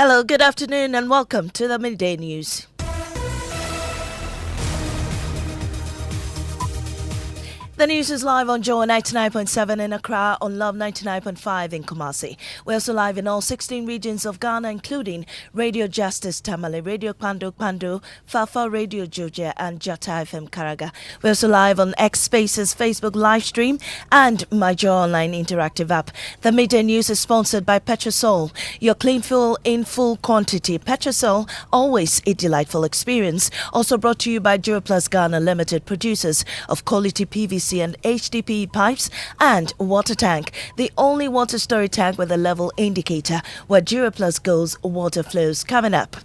Hello, good afternoon, and welcome to the Midday News. The news is live on Joy 99.7 in Accra, on Love 99.5 in Kumasi. We're also live in all 16 regions of Ghana, including Radio Justice Tamale, Radio Kwando, Fafa Radio Georgia, and Jata FM Karaga. We're also live on X Spaces Facebook live stream and My Joy Online interactive app. The Midday News is sponsored by Petrosol, your clean fuel in full quantity. Petrosol, always a delightful experience. Also brought to you by Duroplus Ghana Limited, producers of quality PVC and HDPE pipes and water tank, the only water storage tank with a level indicator. Where Duroplus goes, water flows. Coming up.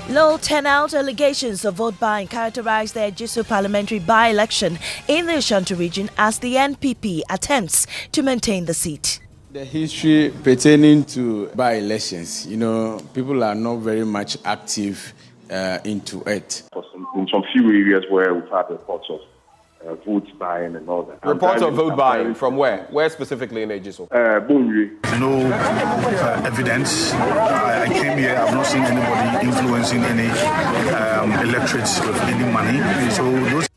Low turnout, allegations of vote buying characterized the Ejisu Parliamentary by-election in the Ashanti region as the NPP attempts to maintain the seat. The history pertaining to by-elections, people are not very much active into it. In some few areas where we've had reports of vote buying and all that. Reports of vote buying from where? Where specifically in Ejisu? No evidence. I came here, I've not seen anybody influencing any electorates with any money. So those.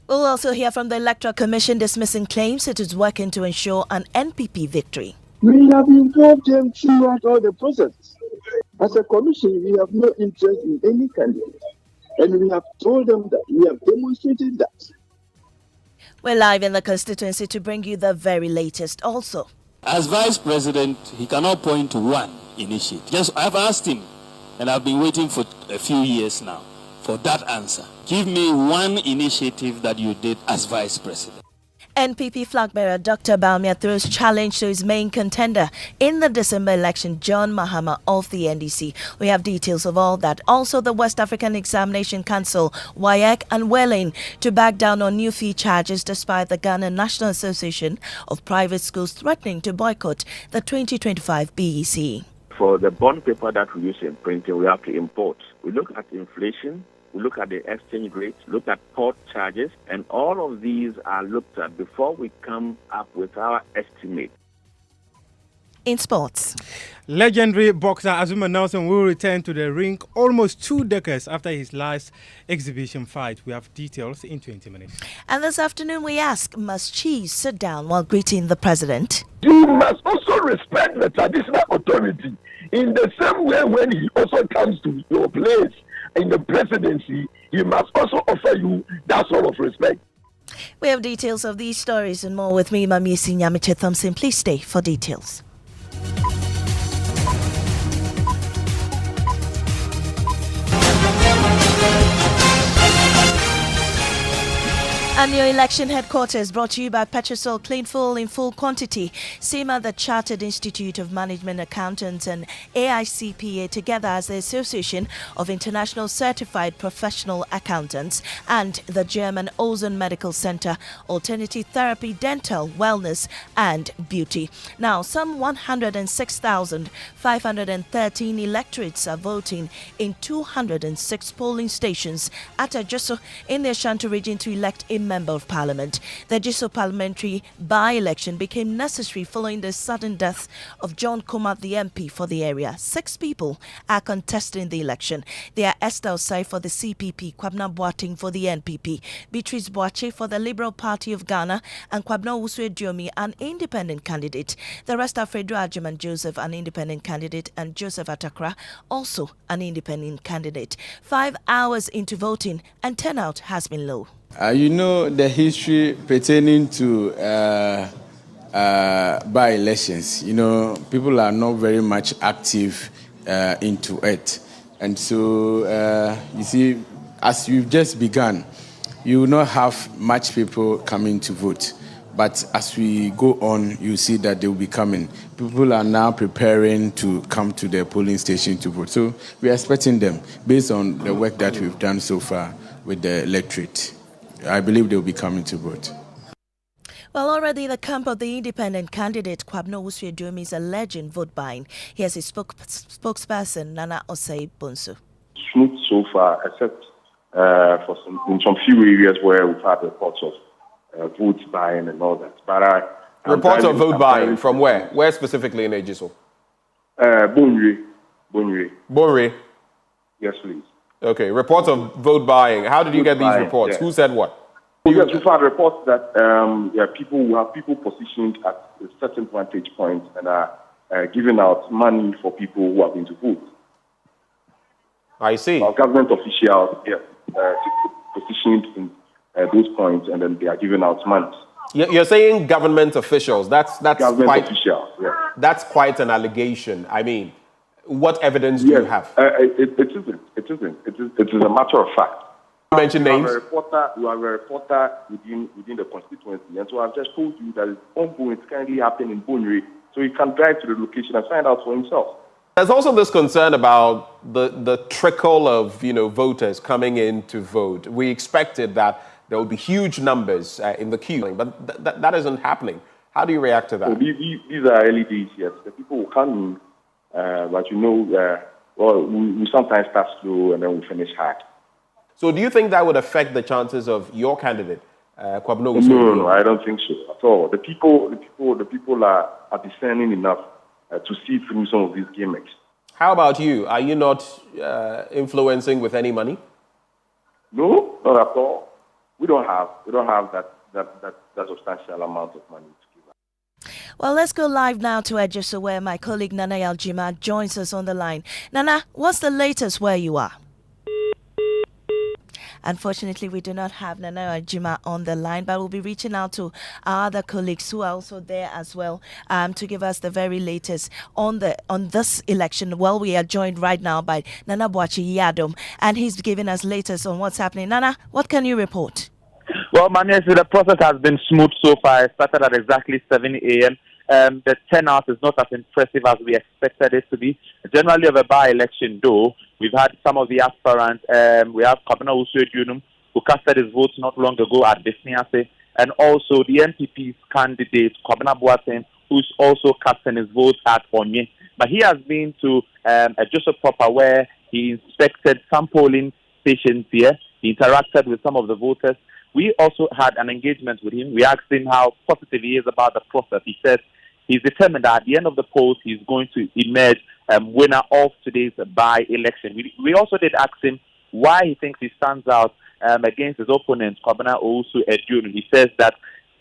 We'll also hear from the Electoral Commission dismissing claims it is working to ensure an NPP victory. We have involved them throughout all the process. As a commission, we have no interest in any candidate. And we have told them that, we have demonstrated that. We're live in the constituency to bring you the very latest also. As vice president, he cannot point to one initiative. I've asked him, and I've been waiting for a few years now for that answer. Give me one initiative that you did as vice president. NPP flag bearer Dr. Bawumia throws challenge to his main contender in the December election, John Mahama of the NDC. We have details of all that. Also, the West African Examination Council, WAEC, unwilling to back down on new fee charges despite the Ghana National Association of Private Schools threatening to boycott the 2025 BEC. For the bond paper that we use in printing, we have to import. We look at inflation. We look at the exchange rate, look at port charges, and all of these are looked at before we come up with our estimate. In sports, legendary boxer Azumah Nelson will return to the ring almost 2 decades after his last exhibition fight. We have details in 20 minutes. And this afternoon we ask, must cheese sit down while greeting the president? You must also respect the traditional authority in the same way when he also comes to your place in the presidency, he must also offer you that sort of respect. We have details of these stories and more with me, Maame, Nyamekye, Thompson. Please stay for details. And your election headquarters brought to you by Petrosol Clean Fuel in full quantity. SEMA, the Chartered Institute of Management Accountants, and AICPA together as the Association of International Certified Professional Accountants, and the German Ozone Medical Center, Alternative Therapy, Dental, Wellness and Beauty. Now, some 106,513 electorates are voting in 206 polling stations at Ejisu in the Ashanti region to elect a Member of Parliament. The Ejisu Parliamentary by-election became necessary following the sudden death of John Kumar, the MP for the area. 6 people are contesting the election. They are Esther Osai for the CPP, Kwabena Boateng for the NPP, Beatrice Boache for the Liberal Party of Ghana, and Kwabena Owusu-Aduomi, an independent candidate. The rest are Fredro Agyemang Joseph, an independent candidate, and Joseph Atakra, also an independent candidate. 5 hours into voting, and turnout has been low. The history pertaining to by-elections, people are not very much active into it. And so, you see, as you've just begun, you will not have much people coming to vote. But as we go on, you see that they will be coming. People are now preparing to come to the polling station to vote. So we are expecting them based on the work that we've done so far with the electorate. I believe they will be coming to vote. Well, already the camp of the independent candidate Kwabena Owusu-Aduomi is alleging vote buying. Here's his spokesperson, Nana Osei Bonsu. Smooth so far, except in some few areas where we've had reports of vote buying and all that. But reports of vote buying from where? Where specifically in Ejisu? Bonre. Yes, please. Okay, reports of vote buying. How did you get these reports? Yeah. Who said what? Yes, we've had reports that people positioned at a certain vantage point and are giving out money for people who are going to vote. I see. Our government officials positioned in those points, and then they are giving out money. You're saying government officials. That's government quite officials. Yeah. That's quite an allegation. I mean, what evidence do you have? It isn't. It is a matter of fact. Mention names. You are a reporter within the constituency, and so I've just told you that it's ongoing. It's currently happening in Bonre, so you can drive to the location and find out for himself. There's also this concern about the trickle of voters coming in to vote. We expected that there would be huge numbers in the queue, but that isn't happening. How do you react to that? So these are early days yet. The people will come in, but we sometimes start slow and then we finish hard. So do you think that would affect the chances of your candidate, Kwabena? No, I don't think so at all. The people are discerning enough to see through some of these gimmicks. How about you? Are you not influencing with any money? No, not at all. We don't have that substantial amount of money to give out. Well, let's go live now to Ejisu, where my colleague Nana Yaljima joins us on the line. Nana, what's the latest where you are? Unfortunately, we do not have Nana Yaljima on the line, but we'll be reaching out to our other colleagues who are also there as well to give us the very latest on this election. Well, we are joined right now by Nana Boakye Yadom, and he's giving us latest on what's happening. Nana, what can you report? Well, Maame, the process has been smooth so far. It started at exactly 7 a.m. The turnout is not as impressive as we expected it to be. Generally, of a by-election, though, we've had some of the aspirants. We have Kwabena Osu-Aduonum, who casted his vote not long ago at Besiase, and also the NPP's candidate, Kwabena Boateng, who's also casting his vote at Onye. But he has been to Ejisu proper, where he inspected some polling stations here. He interacted with some of the voters. We also had an engagement with him. We asked him how positive he is about the process. He says he's determined that at the end of the polls, he's going to emerge winner of today's by-election. We also did ask him why he thinks he stands out against his opponent, Kwabena Osu-Aduonum. He says that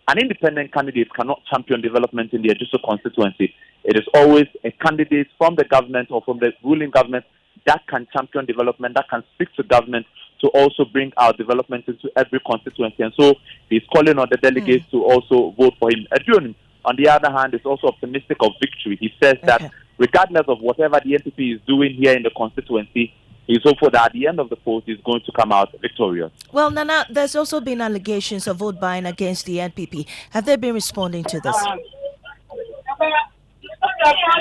an independent candidate cannot champion development in the Ejisu constituency. It is always a candidate from the government or from the ruling government that can champion development, that can speak to government to also bring our development into every constituency. And so he's calling on the delegates to also vote for him. Aduonum, on the other hand, is also optimistic of victory. He says that regardless of whatever the NPP is doing here in the constituency, he's hopeful that at the end of the polls, he's going to come out victorious. Well, Nana, there's also been allegations of vote buying against the NPP. Have they been responding to this?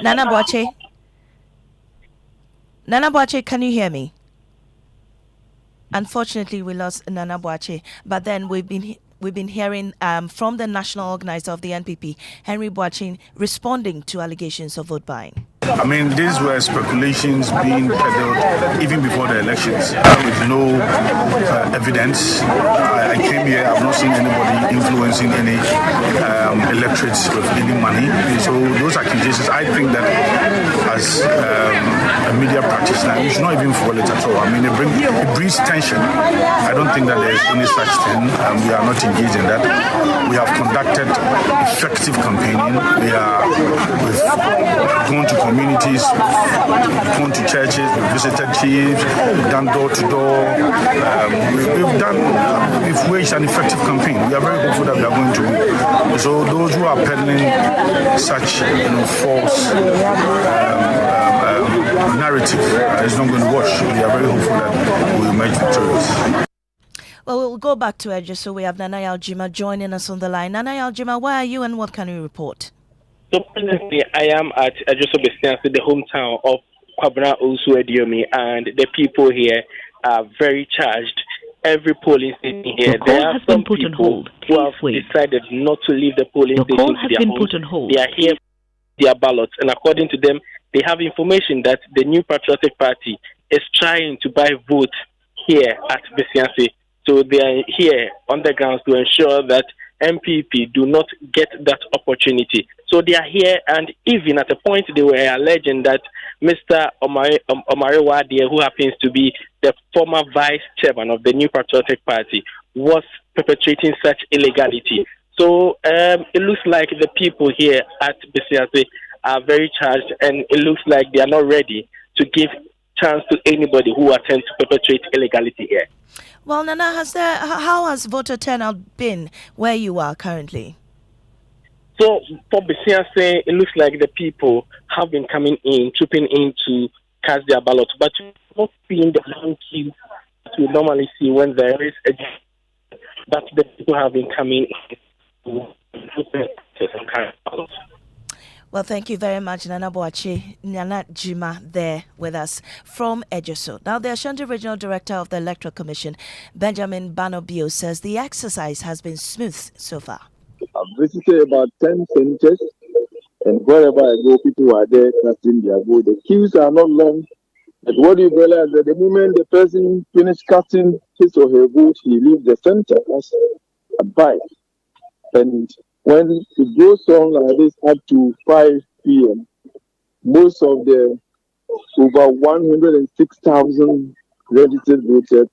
Nana Boakye? Nana Boakye, can you hear me? Unfortunately, we lost Nana Boakye, but then we've been hearing from the national organizer of the NPP, Henry Boakye, responding to allegations of vote buying. I mean, these were speculations being peddled even before the elections with no evidence. I came here, I've not seen anybody influencing any electorates with any money. So those accusations, I think that as a media practitioner, you should not even follow it at all. I mean, it breeds tension. I don't think that there is any such thing. We are not engaged in that. We have conducted effective campaigning. We've gone to communities, gone to churches, we've visited chiefs, we've done door to door. We've waged an effective campaign. We are very hopeful that we are going to win. So those who are peddling such false narrative is not going to wash. We are very hopeful that we will emerge victorious. Well, we'll go back to Ejisu. We have Nana Yaljima joining us on the line. Nana Yaljima, where are you and what can you report? So presently, I am at Ejisu Besiase, the hometown of Kwabena Osu-Aduonum, and the people here are very charged. Every polling station here, there are some people who have decided not to leave the polling station to their homes. They are here for their ballots, and according to them, they have information that the New Patriotic Party is trying to buy votes here at Besiase. So they are here on the grounds to ensure that MPP do not get that opportunity. So they are here, and even at a point they were alleging that Mr. Omare Wadie, who happens to be the former vice chairman of the New Patriotic Party, was perpetrating such illegality. So it looks like the people here at BCRC are very charged, and it looks like they are not ready to give chance to anybody who attempts to perpetrate illegality here. Well, Nana, how has voter turnout been where you are currently? So for BCRC, it looks like the people have been coming in, trooping in to cast their ballot, but we're not seeing the long queue that we normally see when there is a. But the people have been coming in to cast ballots. Well, thank you very much, Nana Boachi, Nana Jima, there with us from Ejisu. Now, the Ashanti Regional Director of the Electoral Commission, Benjamin Banobio, says the exercise has been smooth so far. I've visited about 10 centers, and wherever I go, people are there casting their vote. The queues are not long, but what you realize that the moment the person finishes casting his or her vote, he leaves the center as advised. And when it goes on like this up to 5 p.m., most of the over 106,000 registered voters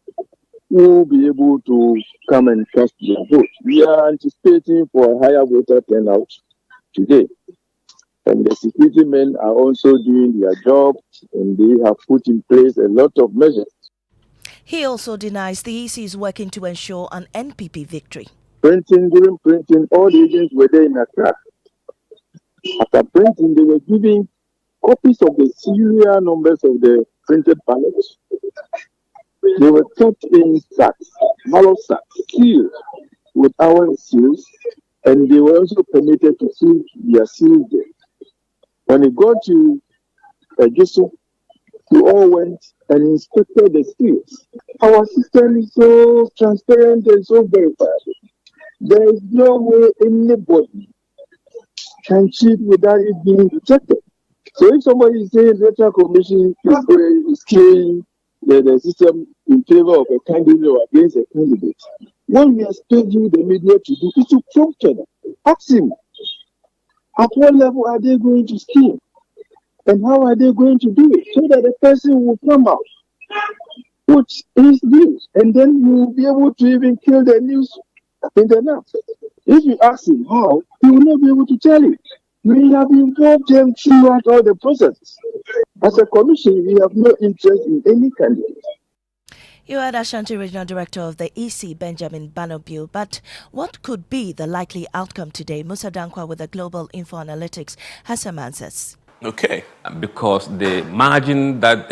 will be able to come and cast their vote. We are anticipating for a higher voter turnout today. And the security men are also doing their job, and they have put in place a lot of measures. He also denies the EC is working to ensure an NPP victory. During printing, all the agents were there in Accra. After printing, they were giving copies of the serial numbers of the printed ballots. They were kept in sacks, ballot sacks, sealed with our seals, and they were also permitted to seal their seals there. When it got to Ejisu, we all went and inspected the seals. Our system is so transparent and so verified. There is no way anybody can cheat without it being detected. So if somebody is saying the Electoral Commission is killing the system in favor of a candidate or against a candidate, what we expect you, the media, to do is to prompt them. Ask him, at what level are they going to scheme? And how are they going to do it? So that the person will come out, which is news. And then you will be able to even kill the news in the night. If you ask him how, he will not be able to tell you. We have involved them throughout all the process. As a commission, we have no interest in any candidate. You are the Ashanti Regional Director of the EC, Benjamin Banobio. But what could be the likely outcome today? Musa Dankwa with the Global Info Analytics has some answers. Okay, because the margin that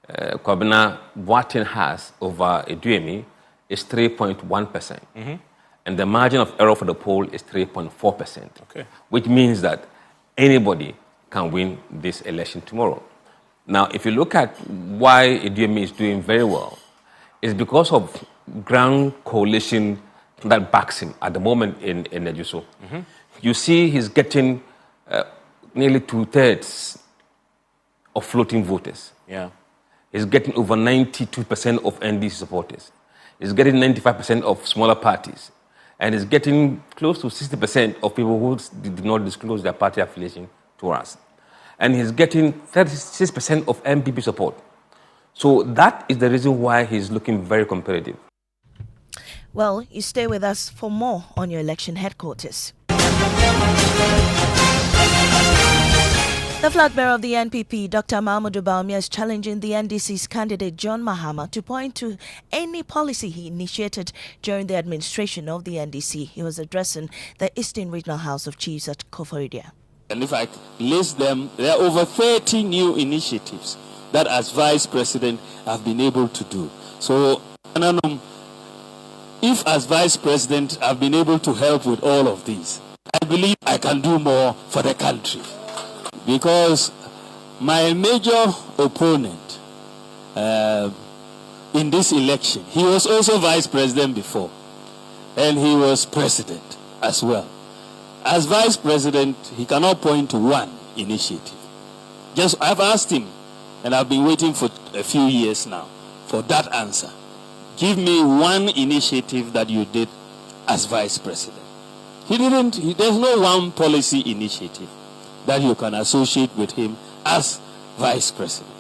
Kwabena Boateng has over Eduemi is 3.1%. And the margin of error for the poll is 3.4%. Okay. Which means that anybody can win this election tomorrow. Now, if you look at why Eduemi is doing very well, it's because of ground coalition that backs him at the moment in Ejisu. You see he's getting nearly 2/3 of floating voters. Yeah. He's getting over 92% of NDC supporters. He's getting 95% of smaller parties. And he's getting close to 60% of people who did not disclose their party affiliation to us. And he's getting 36% of MPP support. So that is the reason why he's looking very competitive. Well, you stay with us for more on your election headquarters. The flag bearer of the NPP, Dr. Mahmoud Bawumia, is challenging the NDC's candidate John Mahama to point to any policy he initiated during the administration of the NDC. He was addressing the Eastern Regional House of Chiefs at Koforidua. And if I list them, there are over 30 new initiatives that as Vice President I've been able to do. So, if as Vice President I've been able to help with all of these, I believe I can do more for the country. Because my major opponent in this election, he was also Vice President before, and he was President as well. As Vice President, he cannot point to one initiative. Just I've asked him, and I've been waiting for a few years now for that answer. Give me one initiative that you did as vice president. There's no one policy initiative that you can associate with him as vice president.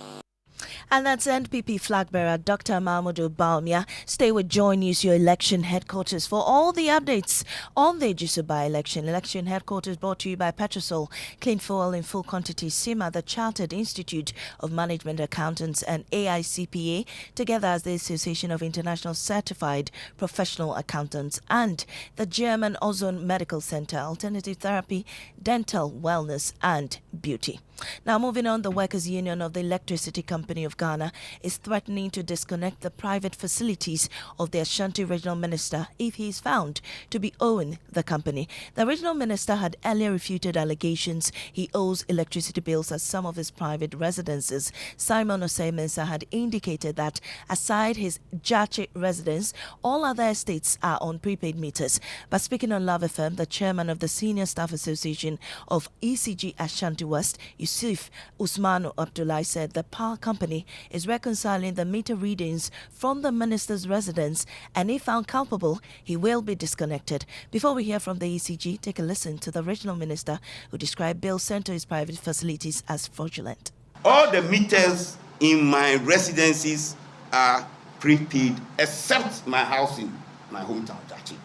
And that's NPP flag bearer Dr. Mahamudu Bawumia. Stay with Joy News, your election headquarters, for all the updates on the Ejisu by-election. Election headquarters brought to you by Petrosol, clean fuel in full quantity, SIMA, the Chartered Institute of Management Accountants, and AICPA, together as the Association of International Certified Professional Accountants, and the German Ozone Medical Center, Alternative Therapy, Dental Wellness, and Beauty. Now, moving on, the Workers' Union of the Electricity Company of Ghana is threatening to disconnect the private facilities of the Ashanti Regional Minister if he is found to be owing the company. The Regional Minister had earlier refuted allegations he owes electricity bills at some of his private residences. Simon Osei-Mensah had indicated that aside his Jache residence, all other estates are on prepaid meters. But speaking on Love FM, the chairman of the Senior Staff Association of ECG Ashanti West, Yusuf Usmanu Abdullah, said the power company is reconciling the meter readings from the minister's residence, and if found culpable, he will be disconnected. Before we hear from the ECG, take a listen to the regional minister who described bills sent to his private facilities as fraudulent. All the meters in my residences are prepaid except my house in my hometown, Jachi.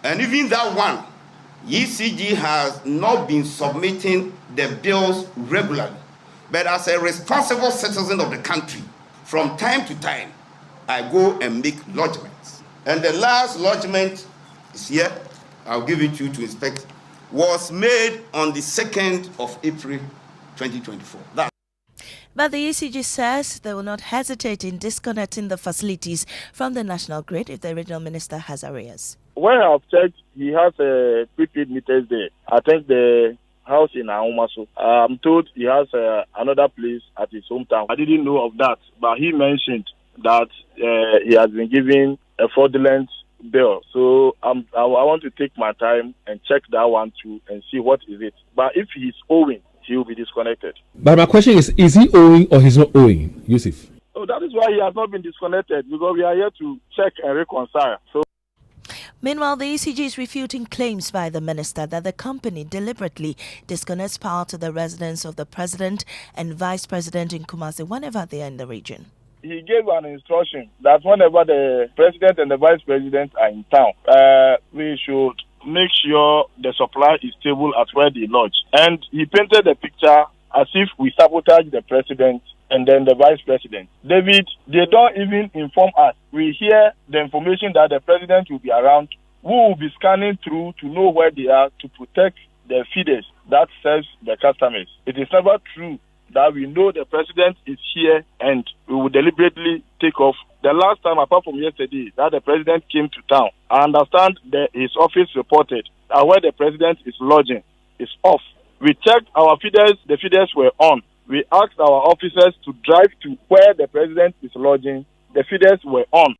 And even that one, ECG has not been submitting the bills regularly. But as a responsible citizen of the country, from time to time, I go and make lodgements. And the last lodgement is here, I'll give it to you to inspect, was made on the 2nd of April 2024. But the ECG says they will not hesitate in disconnecting the facilities from the national grid if the regional minister has arrears. When I've checked, he has prepaid meters there. I think the house in Aomaso. I'm told he has another place at his hometown. I didn't know of that, but he mentioned that he has been given a fraudulent bill. So I want to take my time and check that one too and see what is it. But if he's owing, he will be disconnected. But my question is he owing or he's not owing, Yusuf? So that is why he has not been disconnected, because we are here to check and reconcile. So. Meanwhile, the ECG is refuting claims by the minister that the company deliberately disconnects power to the residence of the president and vice president in Kumasi whenever they are in the region. He gave an instruction that whenever the president and the vice president are in town, we should make sure the supply is stable at where they lodge. And he painted the picture as if we sabotage the president and then the vice president. David, they don't even inform us. We hear the information that the president will be around. We will be scanning through to know where they are to protect the feeders that serves the customers. It is never true that we know the president is here and we will deliberately take off. The last time, apart from yesterday, that the president came to town, I understand that his office reported that where the president is lodging is off. We checked our feeders, the feeders were on. We asked our officers to drive to where the president is lodging. The feeders were on.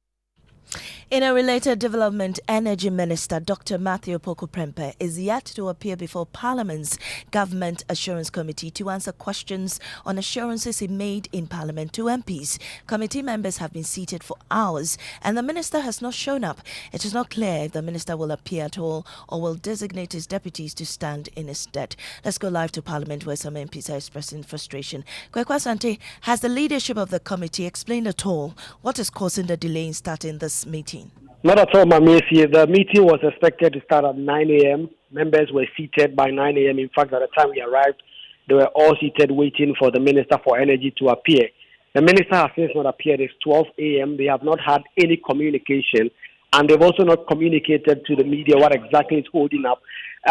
In a related development, Energy Minister Dr. Matthew Poku-Prempeh is yet to appear before Parliament's Government Assurance Committee to answer questions on assurances he made in Parliament to MPs. Committee members have been seated for hours and the minister has not shown up. It is not clear if the minister will appear at all or will designate his deputies to stand in his stead. Let's go live to Parliament where some MPs are expressing frustration. Kwekwa Sante, has the leadership of the committee explained at all what is causing the delay in starting this meeting? Not at all, Maame. The meeting was expected to start at 9 a.m. Members were seated by 9 a.m. In fact, at the time we arrived, they were all seated waiting for the Minister for Energy to appear. The Minister has since not appeared. It's 12 a.m. They have not had any communication, and they've also not communicated to the media what exactly is holding up.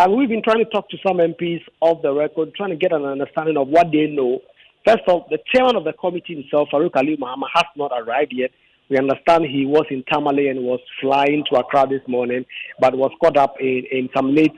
We've been trying to talk to some MPs off the record, trying to get an understanding of what they know. First off, the chairman of the committee himself, Farouk Ali Mahama, has not arrived yet. We understand he was in Tamale and was flying to Accra this morning, but was caught up in some late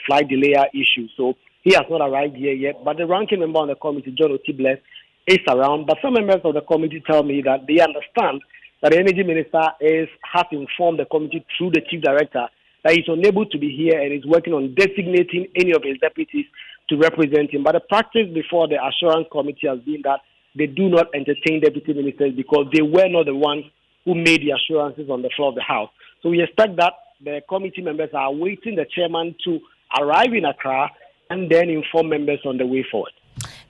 flight delay issues. So he has not arrived here yet. But the ranking member on the committee, John Otibles, is around. But some members of the committee tell me that they understand that the energy minister has informed the committee through the chief director that he's unable to be here and is working on designating any of his deputies to represent him. But the practice before the assurance committee has been that they do not entertain deputy ministers because they were not the ones who made the assurances on the floor of the House. So we expect that the committee members are awaiting the chairman to arrive in Accra and then inform members on the way forward.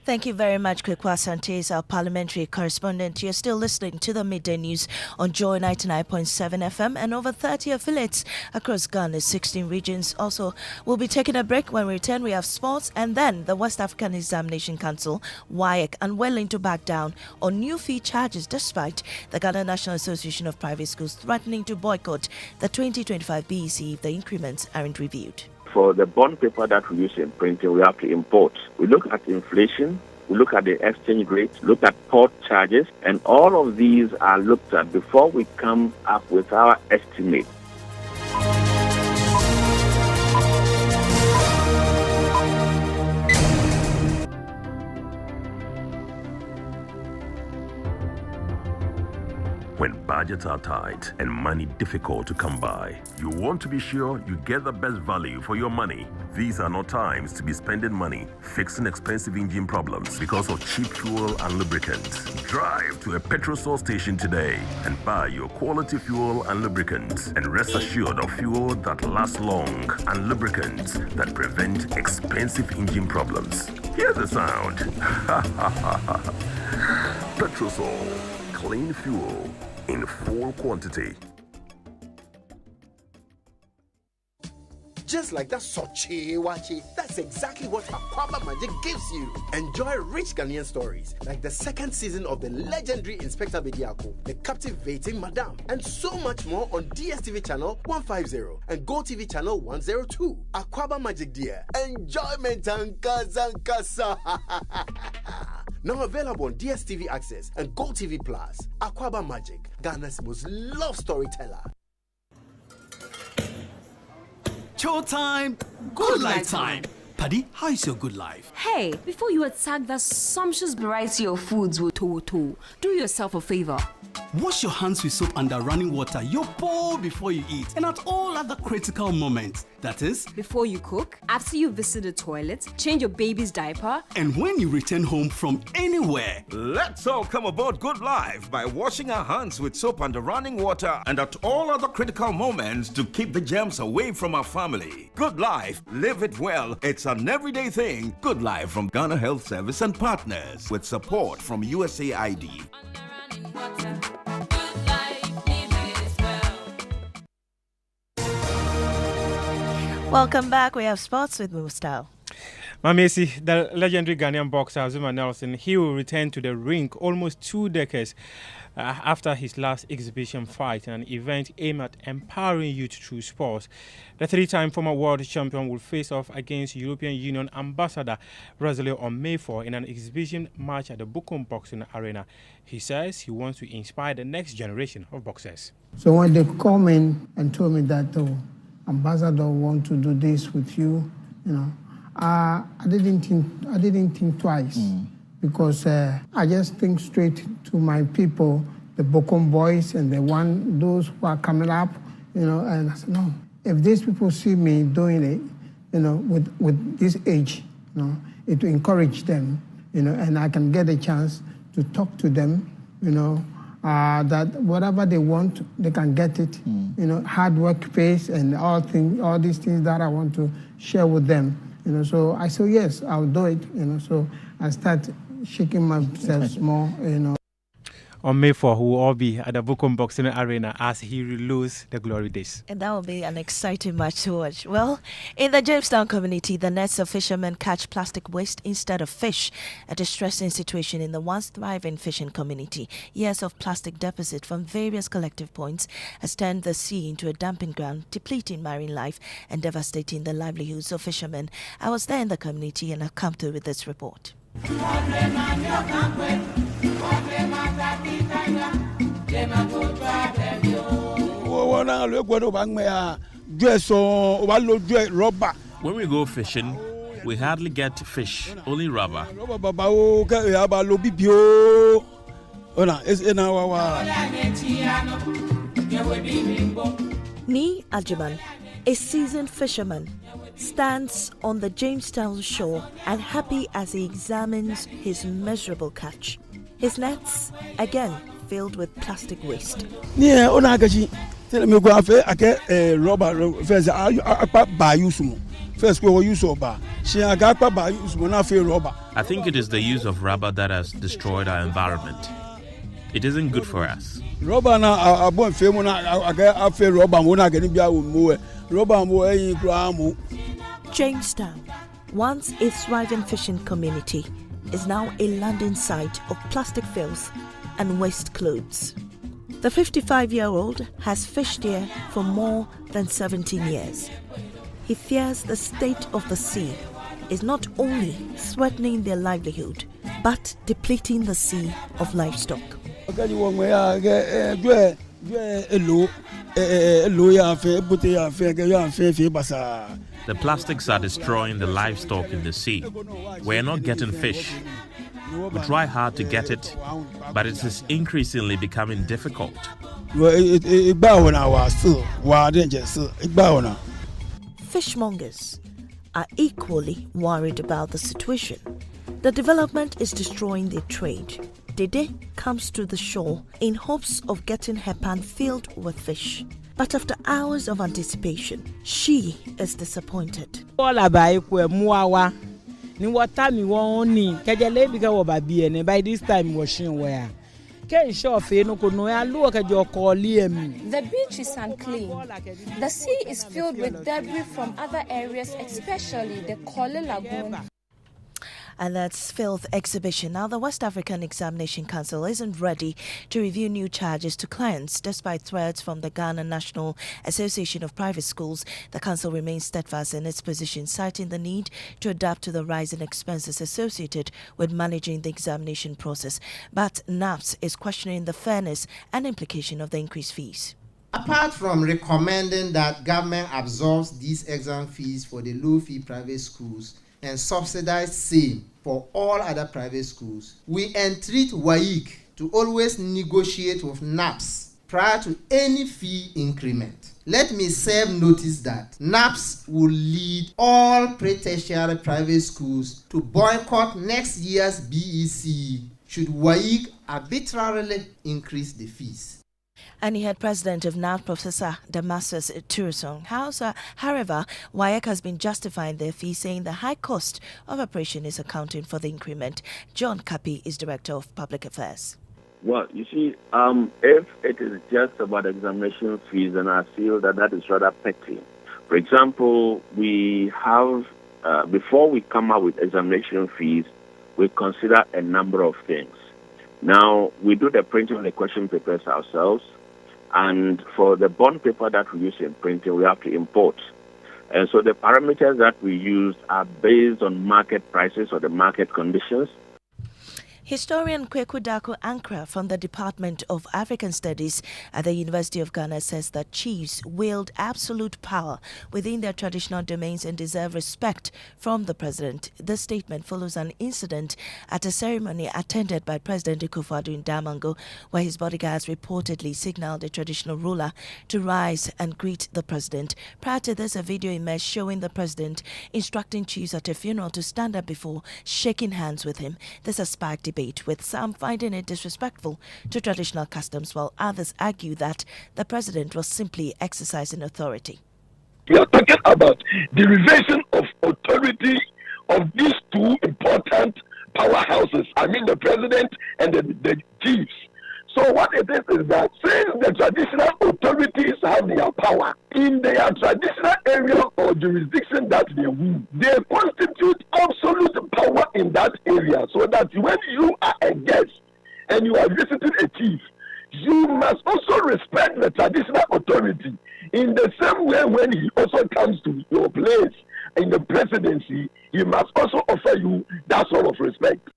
Thank you very much, Kwekwa Santes, our parliamentary correspondent. You're still listening to the Midday News on Joy 99.7 FM and over 30 affiliates across Ghana's 16 regions. Also, we'll be taking a break. When we return, we have sports and then the West African Examination Council, WAEC, unwilling to back down on new fee charges despite the Ghana National Association of Private Schools threatening to boycott the 2025 BEC if the increments aren't reviewed. For the bond paper that we use in printing, we have to import. We look at inflation, we look at the exchange rate, look at port charges, and all of these are looked at before we come up with our estimate. When budgets are tight and money difficult to come by, you want to be sure you get the best value for your money. These are not times to be spending money fixing expensive engine problems because of cheap fuel and lubricants. Drive to a petrol source station today and buy your quality fuel and lubricants, and rest assured of fuel that lasts long and lubricants that prevent expensive engine problems. Hear the sound. Petrosol. Clean fuel in full quantity. Just like that Sochi Wachi, that's exactly what Aquaba Magic gives you. Enjoy rich Ghanaian stories like the second season of the legendary Inspector Bediako, the captivating Madame, and so much more on DSTV channel 150 and GoTV channel 102. Aquaba Magic, dear. Enjoyment and kasa. Now available on DSTV Access and GoTV Plus. Aquaba Magic, Ghana's most loved storyteller. Showtime, good life time. Paddy, how is your good life? Hey, before you attack that sumptuous variety of foods with Toto, do yourself a favor. Wash your hands with soap under running water, your bowl before you eat, and at all other critical moments. That is, before you cook, after you visit the toilet, change your baby's diaper, and when you return home from anywhere. Let's all come aboard Good Life by washing our hands with soap under running water and at all other critical moments to keep the germs away from our family. Good Life, live it well. It's an everyday thing. Good Life from Ghana Health Service and partners with support from USAID. Welcome back. We have sports with Mustau. Maame, the legendary Ghanaian boxer Azumah Nelson, he will return to the ring almost 2 decades after his last exhibition fight, an event aimed at empowering youth through sports. The 3-time former world champion will face off against European Union ambassador Brazil on May 4 in an exhibition match at the Bukom Boxing Arena. He says he wants to inspire the next generation of boxers. So when they come in and told me that ambassador want to do this with you, I didn't think twice because I just think straight to my people, the Bokom boys and those who are coming up, and I said, no, if these people see me doing it, with this age, it will encourage them, and I can get a chance to talk to them, that whatever they want, they can get it. Hard work pays and all these things that I want to share with them. So I said, yes, I'll do it. So I start shaking myself small. On May 4, we will all be at the Bukom Boxing Arena as he reloads the glory days. And that will be an exciting match to watch. Well, in the Jamestown community, the nets of fishermen catch plastic waste instead of fish. A distressing situation in the once thriving fishing community. Years of plastic deposit from various collective points has turned the sea into a dumping ground, depleting marine life and devastating the livelihoods of fishermen. I was there in the community and I've come through with this report. When we go fishing, we hardly get fish, only rubber. Ni Ajiman, a seasoned fisherman, stands on the Jamestown shore and happy as he examines his miserable catch. His nets, again, filled with plastic waste. Tell me go afe ake rubber first akpa ba use mo. First we use rubber. She aga akpa ba use mo na fe rubber. I think it is the use of rubber that has destroyed our environment. It isn't good for us. Rubber na abon fe mo na aga afe rubber mo na gani bia wo mo. Rubber mo eyin kura mo. Jamestown, once a thriving fishing community, is now a landing site of plastic filth and waste clothes. The 55-year-old has fished here for more than 17 years. He fears the state of the sea is not only threatening their livelihood, but depleting the sea of livestock. The plastics are destroying the livestock in the sea. We're not getting fish. We try hard to get it, but it is increasingly becoming difficult. Fishmongers are equally worried about the situation. The development is destroying their trade. Dede comes to the shore in hopes of getting her pan filled with fish. But after hours of anticipation, she is disappointed. By this time, washing where. The beach is unclean. The sea is filled with debris from other areas, especially the Kole Lagoon. And that's filth exhibition. Now, the West African Examination Council isn't ready to review new charges to clients. Despite threats from the Ghana National Association of Private Schools, the council remains steadfast in its position, citing the need to adapt to the rising expenses associated with managing the examination process. But NAPS is questioning the fairness and implication of the increased fees. Apart from recommending that government absorbs these exam fees for the low-fee private schools and subsidize same for all other private schools, we entreat WAEC to always negotiate with NAPS prior to any fee increment. Let me serve notice that NAPS will lead all pre-tertiary private schools to boycott next year's BEC should WAEC arbitrarily increase the fees. And he had President of NAP, Professor Damascus Turusong. However, WAEC has been justifying their fee, saying the high cost of operation is accounting for the increment. John Kapi is Director of Public Affairs. Well, you see, if it is just about examination fees, then I feel that is rather petty. For example, we have, before we come up with examination fees, we consider a number of things. Now, we do the printing of the question papers ourselves, and for the bond paper that we use in printing, we have to import. And so the parameters that we use are based on market prices or the market conditions. Historian Kweku Dako Ankra from the Department of African Studies at the University of Ghana says that chiefs wield absolute power within their traditional domains and deserve respect from the president. This statement follows an incident at a ceremony attended by President Akufo-Addo in Damongo, where his bodyguards reportedly signaled the traditional ruler to rise and greet the president. Prior to this, a video emerged showing the president instructing chiefs at a funeral to stand up before shaking hands with him. This has sparked debate, with some finding it disrespectful to traditional customs, while others argue that the president was simply exercising authority. We are talking about derivation of authority of these two important powerhouses. I mean the president and the chiefs. So what it is that since the traditional authorities have their power in their traditional area or jurisdiction that they rule, they constitute absolute power in that area, so that when you are a guest and you are visiting a chief, you must also respect the traditional authority. In the same way, when he also comes to your place in the presidency, he must also offer you that sort of respect.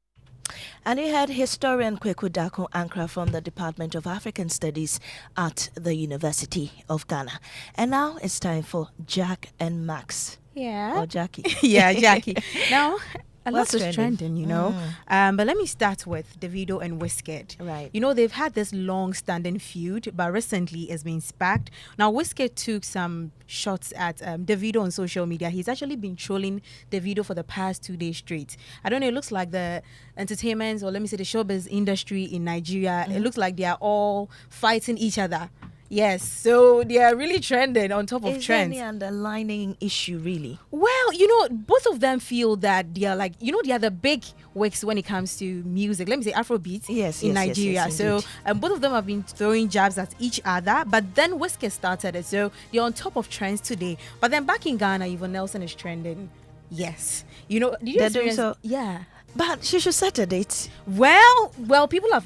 And he had historian Kweku Dako Ankra from the Department of African Studies at the University of Ghana. And now it's time for Jack and Max. Yeah. Or Jackie. Yeah, Jackie. Now, a lot What's is trending, you know. But let me start with Davido and Wizkid. Right. You know, they've had this long-standing feud, but recently it's been sparked. Now, Wizkid took some shots at Davido on social media. He's actually been trolling Davido for the past 2 days straight. I don't know, it looks like the entertainment, or let me say the showbiz industry in Nigeria, it looks like they are all fighting each other. Yes, so they are really trending on top of Is there trends. any underlining issue, really? Well, both of them feel that they are like, they are the big wigs when it comes to music. Let me say Afrobeat in Nigeria. Yes, so both of them have been throwing jabs at each other, but then Whiskey started it. So they're on top of trends today. But then back in Ghana, Yvonne Nelson is trending. Yes. Did you They're doing experience? so. Yeah. But she should set a date. Well, people have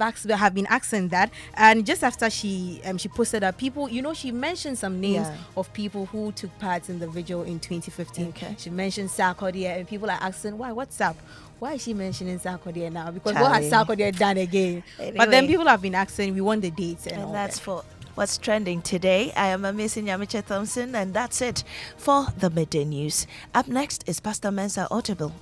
been asking that, and just after she posted that, people, she mentioned some names of people who took part in the vigil in 2015. Okay. She mentioned Sarkodie, and people are asking why. What's up? Why is she mentioning Sarkodie now? Because Charlie. what has Sarkodie done again? Anyway. But then people have been asking, we want the dates and all that's that. for what's trending today. I am Maame Nyamekye Thompson, and that's it for the Midday News. Up next is Pastor Mensa Audible.